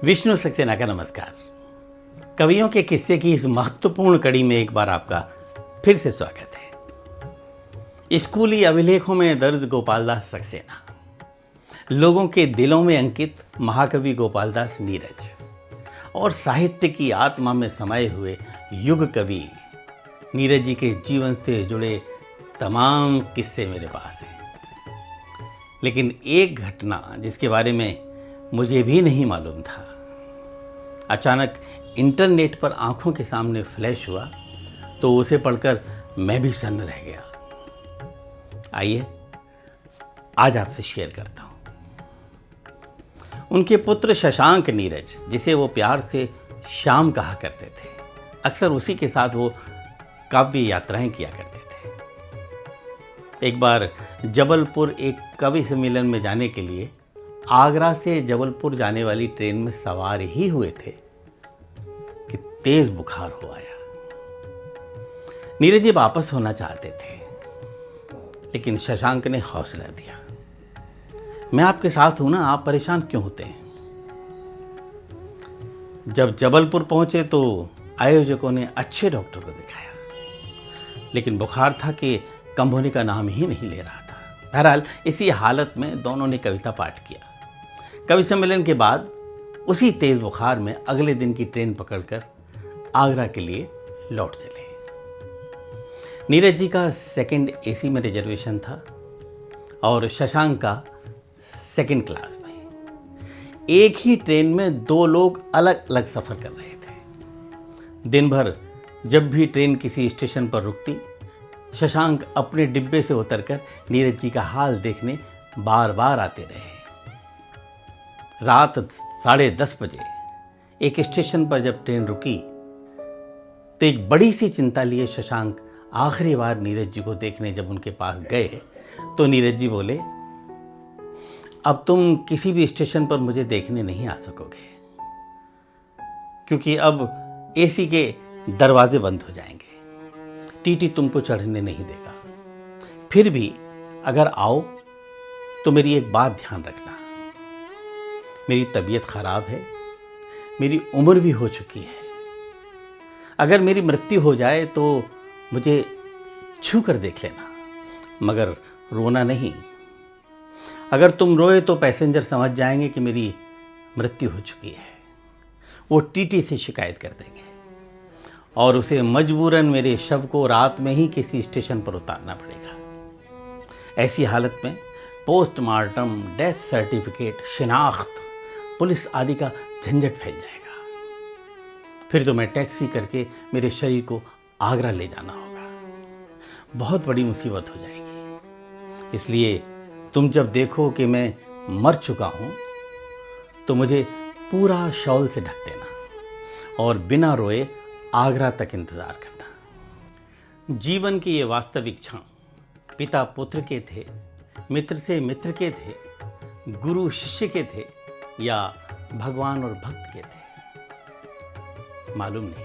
विष्णु सक्सेना का नमस्कार। कवियों के किस्से की इस महत्वपूर्ण कड़ी में एक बार आपका फिर से स्वागत है। स्कूली अभिलेखों में दर्ज गोपालदास सक्सेना, लोगों के दिलों में अंकित महाकवि गोपालदास नीरज और साहित्य की आत्मा में समाये हुए युग कवि नीरज जी के जीवन से जुड़े तमाम किस्से मेरे पास हैं। लेकिन एक घटना जिसके बारे में मुझे भी नहीं मालूम था, अचानक इंटरनेट पर आंखों के सामने फ्लैश हुआ तो उसे पढ़कर मैं भी सन्न रह गया। आइए आज आपसे शेयर करता हूं। उनके पुत्र शशांक नीरज, जिसे वो प्यार से श्याम कहा करते थे, अक्सर उसी के साथ वो काव्य यात्राएं किया करते थे। एक बार जबलपुर एक कवि सम्मेलन में जाने के लिए आगरा से जबलपुर जाने वाली ट्रेन में सवार ही हुए थे कि तेज बुखार हो आया। नीरज जी वापस होना चाहते थे, लेकिन शशांक ने हौसला दिया, मैं आपके साथ हूं ना, आप परेशान क्यों होते हैं। जब जबलपुर पहुंचे तो आयोजकों ने अच्छे डॉक्टर को दिखाया, लेकिन बुखार था कि कम होने का नाम ही नहीं ले रहा था। बहरहाल इसी हालत में दोनों ने कविता पाठ किया। कवि सम्मेलन के बाद उसी तेज बुखार में अगले दिन की ट्रेन पकड़कर आगरा के लिए लौट चले। नीरज जी का सेकंड एसी में रिजर्वेशन था और शशांक का सेकंड क्लास में। एक ही ट्रेन में दो लोग अलग अलग सफ़र कर रहे थे। दिन भर जब भी ट्रेन किसी स्टेशन पर रुकती, शशांक अपने डिब्बे से उतरकर नीरज जी का हाल देखने बार बार आते रहे। रात 10:30 बजे एक स्टेशन पर जब ट्रेन रुकी तो एक बड़ी सी चिंता लिए शशांक आखिरी बार नीरज जी को देखने जब उनके पास गए तो नीरज जी बोले, अब तुम किसी भी स्टेशन पर मुझे देखने नहीं आ सकोगे, क्योंकि अब एसी के दरवाजे बंद हो जाएंगे, टीटी तुमको चढ़ने नहीं देगा। फिर भी अगर आओ तो मेरी एक बात ध्यान रखना, मेरी तबीयत खराब है, मेरी उम्र भी हो चुकी है, अगर मेरी मृत्यु हो जाए तो मुझे छू कर देख लेना, मगर रोना नहीं। अगर तुम रोए तो पैसेंजर समझ जाएंगे कि मेरी मृत्यु हो चुकी है, वो टीटी से शिकायत कर देंगे और उसे मजबूरन मेरे शव को रात में ही किसी स्टेशन पर उतारना पड़ेगा। ऐसी हालत में पोस्टमार्टम, डेथ सर्टिफिकेट, शिनाख्त, पुलिस आदि का झंझट फैल जाएगा। फिर तो मैं टैक्सी करके मेरे शरीर को आगरा ले जाना होगा, बहुत बड़ी मुसीबत हो जाएगी। इसलिए तुम जब देखो कि मैं मर चुका हूँ तो मुझे पूरा शॉल से ढक देना और बिना रोए आगरा तक इंतज़ार करना। जीवन की ये वास्तविक क्षण पिता पुत्र के थे, मित्र से मित्र के थे, गुरु शिष्य के थे या भगवान और भक्त के थे, मालूम नहीं।